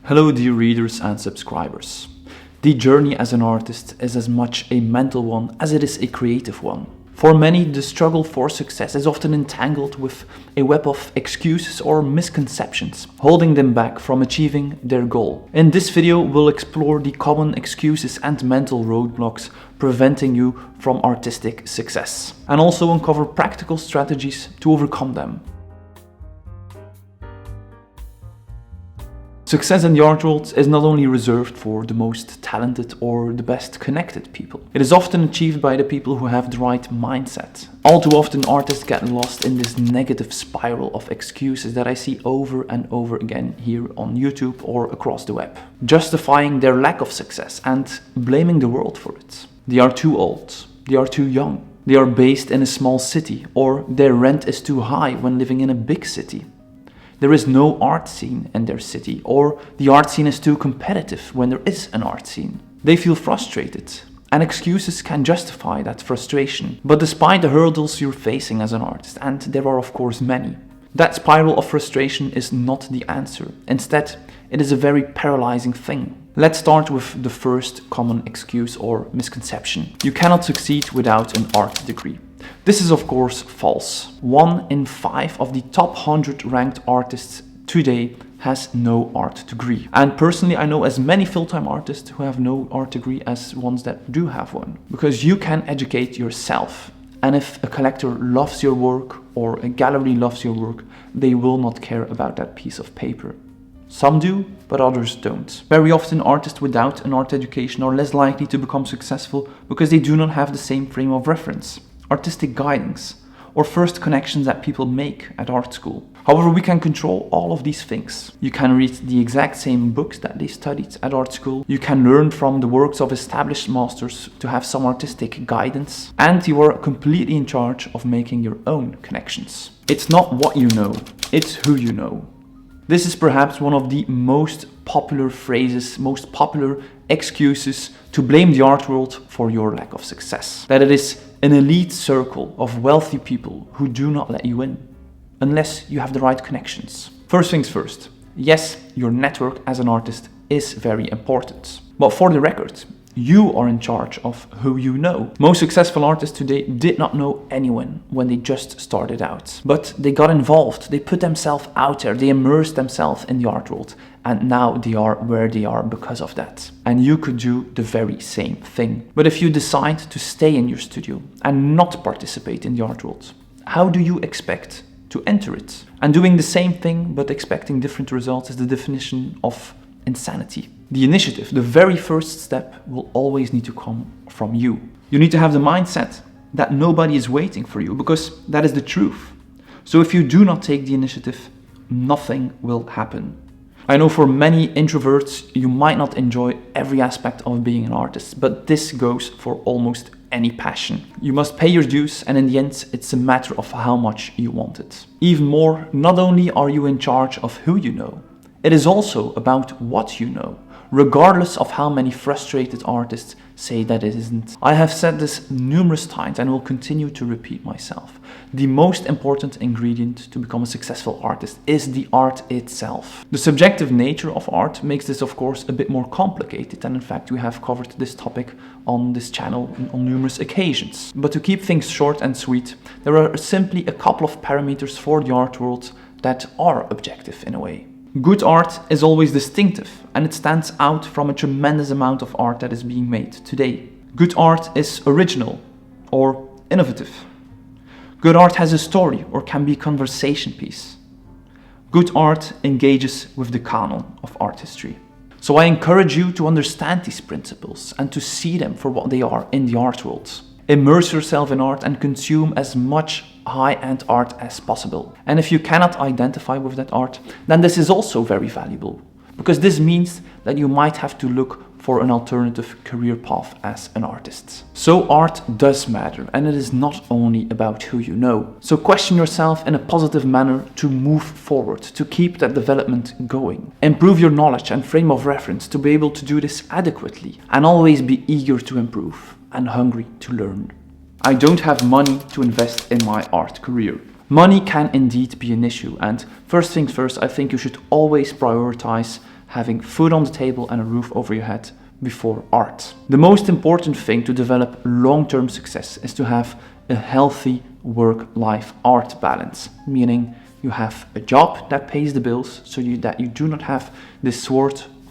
Hello dear readers and subscribers. The journey as an artist is as much a mental one as it is a creative one. For many, the struggle for success is often entangled with a web of excuses or misconceptions, holding them back from achieving their goal. In this video, we'll explore the common excuses and mental roadblocks preventing you from artistic success, and also uncover practical strategies to overcome them. Success in the art world is not only reserved for the most talented or the best connected people. It is often achieved by the people who have the right mindset. All too often, artists get lost in this negative spiral of excuses that I see over and over again here on YouTube or across the web, justifying their lack of success and blaming the world for it. They are too old, they are too young, they are based in a small city, or their rent is too high when living in a big city. There is no art scene in their city, or the art scene is too competitive when there is an art scene. They feel frustrated, and excuses can justify that frustration. But despite the hurdles you're facing as an artist, and there are of course many, that spiral of frustration is not the answer. Instead, it is a very paralyzing thing. Let's start with the first common excuse or misconception. You cannot succeed without an art degree. This is of course false. 1 in 5 of the top 100 ranked artists today has no art degree. And personally, I know as many full-time artists who have no art degree as ones that do have one. Because you can educate yourself. And if a collector loves your work or a gallery loves your work, they will not care about that piece of paper. Some do, but others don't. Very often, artists without an art education are less likely to become successful because they do not have the same frame of reference, artistic guidance, or first connections that people make at art school. However, we can control all of these things. You can read the exact same books that they studied at art school. You can learn from the works of established masters to have some artistic guidance. And you are completely in charge of making your own connections. It's not what you know, it's who you know. This is perhaps one of the most popular phrases, most popular excuses to blame the art world for your lack of success. That it is an elite circle of wealthy people who do not let you in, unless you have the right connections. First things first, yes, your network as an artist is very important. But for the record, you are in charge of who you know. Most successful artists today did not know anyone when they just started out. But they got involved, they put themselves out there, they immersed themselves in the art world. And now they are where they are because of that. And you could do the very same thing. But if you decide to stay in your studio and not participate in the art world, how do you expect to enter it? And doing the same thing but expecting different results is the definition of insanity. The initiative, the very first step, will always need to come from you. You need to have the mindset that nobody is waiting for you, because that is the truth. So if you do not take the initiative, nothing will happen. I know for many introverts, you might not enjoy every aspect of being an artist, but this goes for almost any passion. You must pay your dues, and in the end, it's a matter of how much you want it. Even more, not only are you in charge of who you know, it is also about what you know, regardless of how many frustrated artists say that it isn't. I have said this numerous times and will continue to repeat myself. The most important ingredient to become a successful artist is the art itself. The subjective nature of art makes this, of course, a bit more complicated, and in fact we have covered this topic on this channel on numerous occasions. But to keep things short and sweet, there are simply a couple of parameters for the art world that are objective in a way. Good art is always distinctive, and it stands out from a tremendous amount of art that is being made today. Good art is original or innovative. Good art has a story or can be a conversation piece. Good art engages with the canon of art history. So I encourage you to understand these principles and to see them for what they are in the art world. Immerse yourself in art and consume as much high-end art as possible. And if you cannot identify with that art, then this is also very valuable, because this means that you might have to look for an alternative career path as an artist. So art does matter, and it is not only about who you know. So question yourself in a positive manner to move forward, to keep that development going. Improve your knowledge and frame of reference to be able to do this adequately, and always be eager to improve and hungry to learn. I don't have money to invest in my art career. Money can indeed be an issue, and first things first, I think you should always prioritize having food on the table and a roof over your head before art. The most important thing to develop long-term success is to have a healthy work-life art balance, meaning you have a job that pays the bills so that you do not have this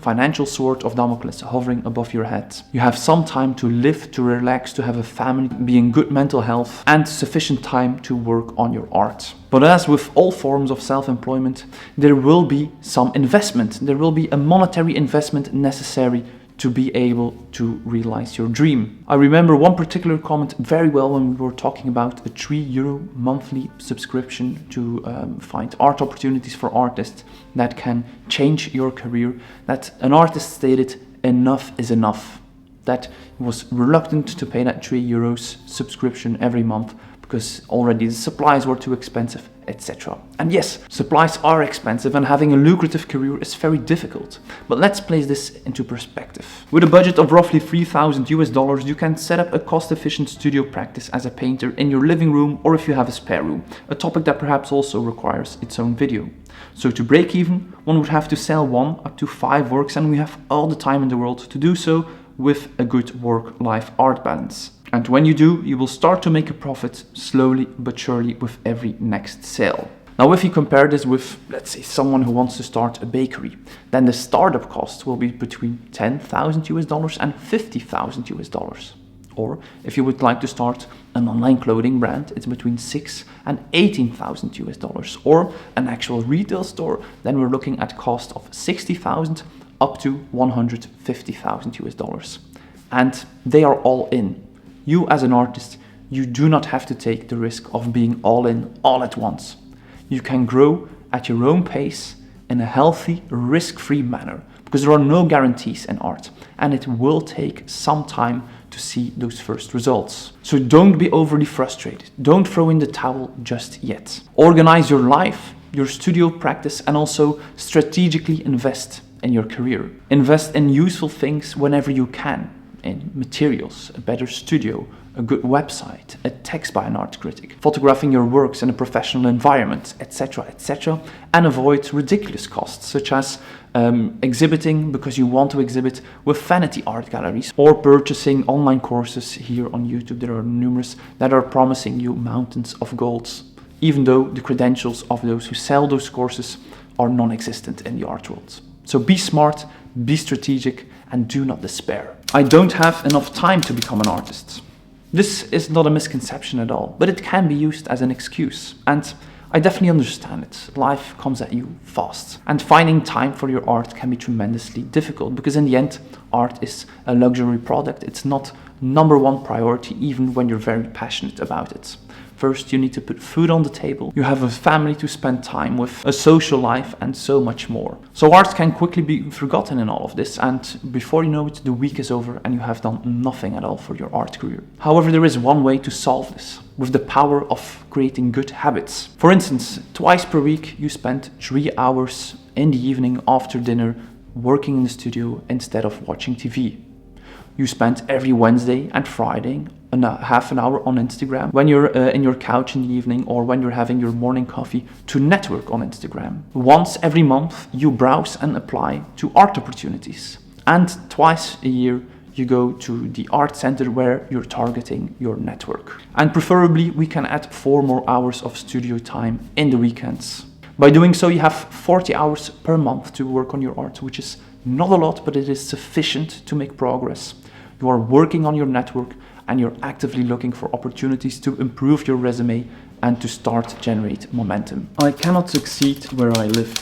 financial sword of Damocles hovering above your head. You have some time to live, to relax, to have a family, be in good mental health, and sufficient time to work on your art. But as with all forms of self-employment, there will be some investment. There will be a monetary investment necessary to be able to realize your dream. I remember one particular comment very well when we were talking about a €3 monthly subscription to find art opportunities for artists that can change your career, that an artist stated, enough is enough. That he was reluctant to pay that €3 subscription every month because already the supplies were too expensive, etc. And yes, supplies are expensive and having a lucrative career is very difficult. But let's place this into perspective. With a budget of roughly $3,000 you can set up a cost-efficient studio practice as a painter in your living room, or if you have a spare room, a topic that perhaps also requires its own video. So to break even, one would have to sell 1 up to 5 works, and we have all the time in the world to do so with a good work-life art balance. And when you do, you will start to make a profit slowly but surely with every next sale. Now, if you compare this with, let's say, someone who wants to start a bakery, then the startup cost will be between $10,000 and $50,000. Or if you would like to start an online clothing brand, it's between $6,000 and $18,000. Or an actual retail store, then we're looking at cost of $60,000 up to $150,000. And they are all in. You as an artist, you do not have to take the risk of being all in all at once. You can grow at your own pace in a healthy, risk-free manner, because there are no guarantees in art, and it will take some time to see those first results. So don't be overly frustrated. Don't throw in the towel just yet. Organize your life, your studio practice, and also strategically invest in your career. Invest in useful things whenever you can. In materials, a better studio, a good website, a text by an art critic, photographing your works in a professional environment, etc., etc., and avoid ridiculous costs such as exhibiting because you want to exhibit with vanity art galleries, or purchasing online courses. Here on YouTube there are numerous that are promising you mountains of gold, even though the credentials of those who sell those courses are non-existent in the art world. So be smart, be strategic, and do not despair. I don't have enough time to become an artist. This is not a misconception at all, but it can be used as an excuse. And I definitely understand it. Life comes at you fast. And finding time for your art can be tremendously difficult, because in the end, art is a luxury product. It's not #1 priority, even when you're very passionate about it. First, you need to put food on the table. You have a family to spend time with, a social life, and so much more. So art can quickly be forgotten in all of this, and before you know it, the week is over and you have done nothing at all for your art career. However, there is one way to solve this, with the power of creating good habits. For instance, twice per week, you spend 3 hours in the evening after dinner working in the studio instead of watching TV. You spend every Wednesday and Friday half an hour on Instagram when you're in your couch in the evening, or when you're having your morning coffee, to network on Instagram. Once every month, you browse and apply to art opportunities. And twice a year, you go to the art center where you're targeting your network. And preferably, we can add 4 more hours of studio time in the weekends. By doing so, you have 40 hours per month to work on your art, which is not a lot, but it is sufficient to make progress. You are working on your network, and you're actively looking for opportunities to improve your resume and to start to generate momentum. I cannot succeed where I live.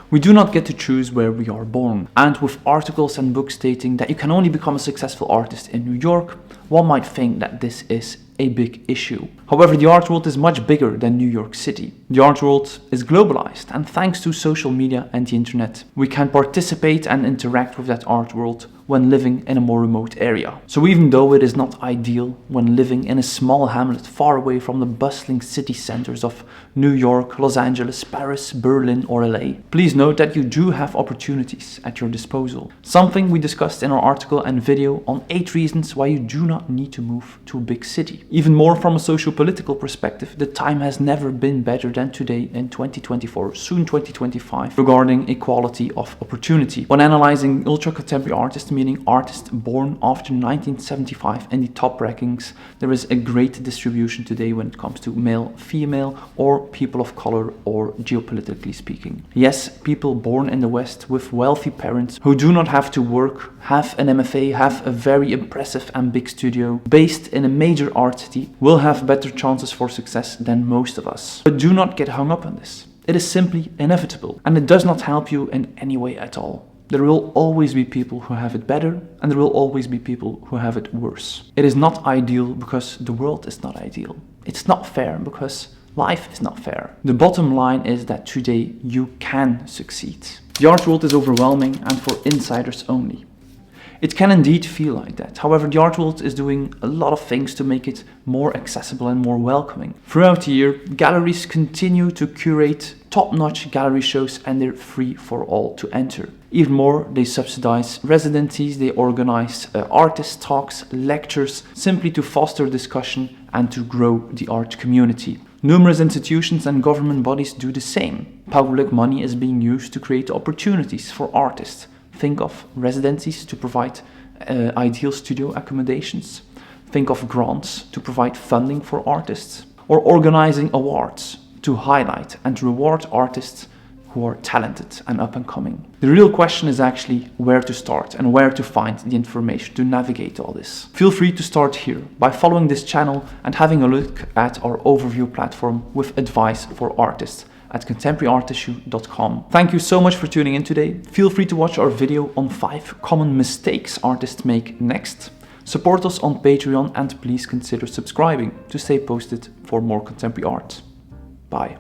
We do not get to choose where we are born. And with articles and books stating that you can only become a successful artist in New York, one might think that this is a big issue. However, the art world is much bigger than New York City. The art world is globalized, and thanks to social media and the internet, we can participate and interact with that art world when living in a more remote area. So even though it is not ideal when living in a small hamlet far away from the bustling city centers of New York, Los Angeles, Paris, Berlin, or LA, please note that you do have opportunities at your disposal. Something we discussed in our article and video on 8 reasons why you do not need to move to a big city. Even more from a socio-political perspective, the time has never been better than than today in 2024, soon 2025, regarding equality of opportunity. When analyzing ultra-contemporary artists, meaning artists born after 1975 in the top rankings, there is a great distribution today when it comes to male, female, or people of color, or geopolitically speaking. Yes, people born in the West with wealthy parents who do not have to work, have an MFA, have a very impressive and big studio, based in a major art city, will have better chances for success than most of us. But do not get hung up on this. It is simply inevitable, and it does not help you in any way at all. There will always be people who have it better, and there will always be people who have it worse. It is not ideal because the world is not ideal. It's not fair because life is not fair. The bottom line is that today you can succeed. The art world is overwhelming and for insiders only. It can indeed feel like that. However, the art world is doing a lot of things to make it more accessible and more welcoming. Throughout the year, galleries continue to curate top-notch gallery shows, and they're free for all to enter. Even more, they subsidize residencies, they organize artist talks, lectures, simply to foster discussion and to grow the art community. Numerous institutions and government bodies do the same. Public money is being used to create opportunities for artists. Think of residencies to provide ideal studio accommodations. Think of grants to provide funding for artists. Or organizing awards to highlight and reward artists who are talented and up and coming. The real question is actually where to start and where to find the information to navigate all this. Feel free to start here by following this channel and having a look at our overview platform with advice for artists at contemporaryartissue.com. Thank you so much for tuning in today. Feel free to watch our video on 5 common mistakes artists make next. Support us on Patreon and please consider subscribing to stay posted for more contemporary art. Bye.